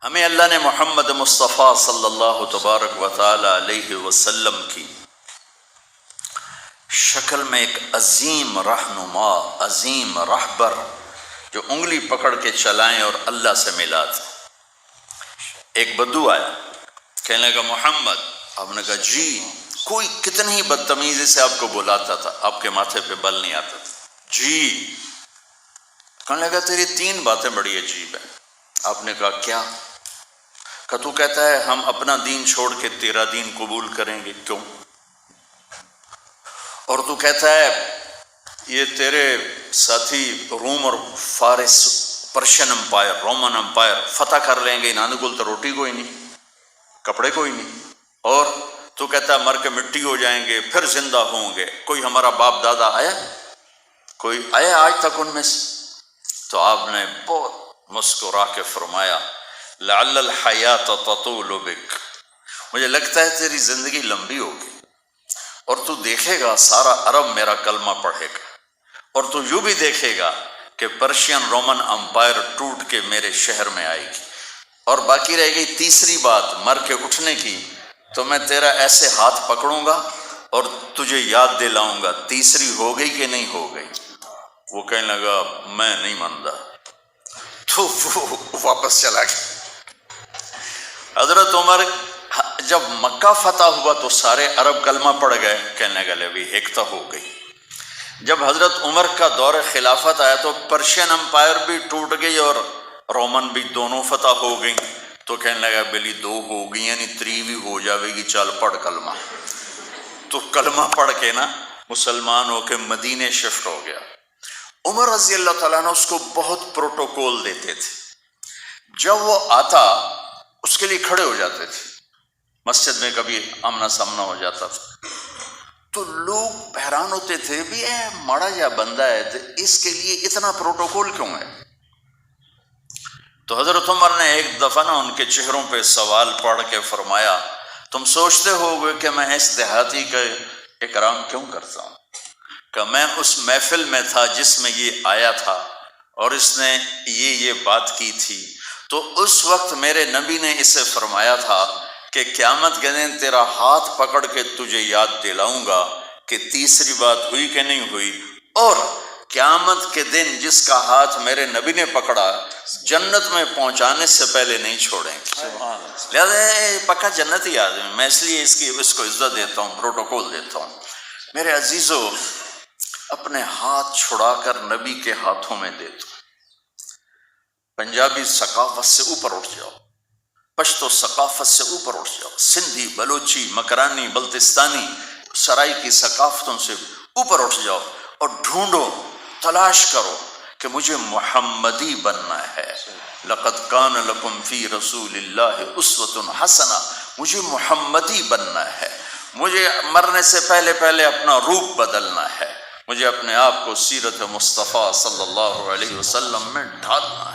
ہمیں اللہ نے محمد مصطفیٰ صلی اللہ تبارک و تعالی علیہ وسلم کی شکل میں ایک عظیم رہنما، عظیم رہبر جو انگلی پکڑ کے چلائیں اور اللہ سے ملات۔ ایک بدو آیا، کہنے لگا محمد، آپ نے کہا جی، کوئی کتنی ہی بدتمیزی سے آپ کو بلاتا تھا، آپ کے ماتھے پہ بل نہیں آتا تھا، جی۔ کہنے لگا تیری 3 باتیں بڑی عجیب ہیں۔ آپ نے کہا کیا؟ کہ تو کہتا ہے ہم اپنا دین چھوڑ کے تیرا دین قبول کریں گے، کیوں؟ اور تو کہتا ہے یہ تیرے ساتھی روم اور فارس، پرشین امپائر، رومن امپائر فتح کر لیں گے، انہوں نے تو روٹی کوئی نہیں، کپڑے کوئی نہیں، اور تو کہتا ہے مر کے مٹی ہو جائیں گے پھر زندہ ہوں گے، کوئی ہمارا باپ دادا آیا؟ کوئی آیا آج تک ان میں سے؟ تو آپ نے بہت مسکرا کے فرمایا لعل الحیات تطول بک، مجھے لگتا ہے تیری زندگی لمبی ہوگی اور تو دیکھے گا سارا عرب میرا کلمہ پڑھے گا، اور تو یوں بھی دیکھے گا کہ پرشین رومن امپائر ٹوٹ کے میرے شہر میں آئے گی، اور باقی رہ گئی تیسری بات مر کے اٹھنے کی، تو میں تیرا ایسے ہاتھ پکڑوں گا اور تجھے یاد دلاؤں گا تیسری ہو گئی کہ نہیں ہو گئی۔ وہ کہنے لگا میں نہیں مانتا، تو وہ واپس چلا گیا۔ حضرت عمر جب مکہ فتح ہوا تو سارے عرب کلمہ پڑ گئے، کہنے لگے بھی ایک تو ہو گئی۔ جب حضرت عمر کا دور خلافت آیا تو پرشین امپائر بھی ٹوٹ گئی اور رومن بھی، دونوں فتح ہو گئی، تو کہنے لگا بلی 2 ہو گئی یعنی 3 بھی ہو جاوے گی، چل پڑھ کلمہ۔ تو کلمہ پڑھ کے نا مسلمان ہو کے مدینے شفٹ ہو گیا۔ عمر رضی اللہ تعالیٰ نے اس کو بہت پروٹوکول دیتے تھے، جب وہ آتا اس کے لیے کھڑے ہو جاتے تھے، مسجد میں کبھی آمنا سامنا ہو جاتا تھا تو لوگ حیران ہوتے تھے بھی اے ماڑا جا بندہ ہے تو اس کے لیے اتنا پروٹوکول کیوں ہے؟ تو حضرت عمر نے ایک دفعہ نا ان کے چہروں پہ سوال پڑھ کے فرمایا تم سوچتے ہوگے کہ میں اس دیہاتی کا اکرام کیوں کرتا ہوں؟ کہ میں اس محفل میں تھا جس میں یہ آیا تھا اور اس نے یہ بات کی تھی، تو اس وقت میرے نبی نے اسے فرمایا تھا کہ قیامت کے دن تیرا ہاتھ پکڑ کے تجھے یاد دلاؤں گا کہ تیسری بات ہوئی کہ نہیں ہوئی، اور قیامت کے دن جس کا ہاتھ میرے نبی نے پکڑا جنت میں پہنچانے سے پہلے نہیں چھوڑیں گے۔ لہذا پکا جنتی آدمی، میں اس لیے اس کو عزت دیتا ہوں، پروٹوکول دیتا ہوں۔ میرے عزیزو، اپنے ہاتھ چھڑا کر نبی کے ہاتھوں میں دے دو۔ پنجابی ثقافت سے اوپر اٹھ جاؤ، پشتو ثقافت سے اوپر اٹھ جاؤ، سندھی، بلوچی، مکرانی، بلتستانی، سرائی کی ثقافتوں سے اوپر اٹھ جاؤ اور ڈھونڈو، تلاش کرو کہ مجھے محمدی بننا ہے۔ لقد کان لکم فی رسول اللہ اسوۃ حسنہ، مجھے محمدی بننا ہے، مجھے مرنے سے پہلے اپنا روپ بدلنا ہے، مجھے اپنے آپ کو سیرت مصطفیٰ صلی اللہ علیہ وسلم میں ڈھالنا ہے۔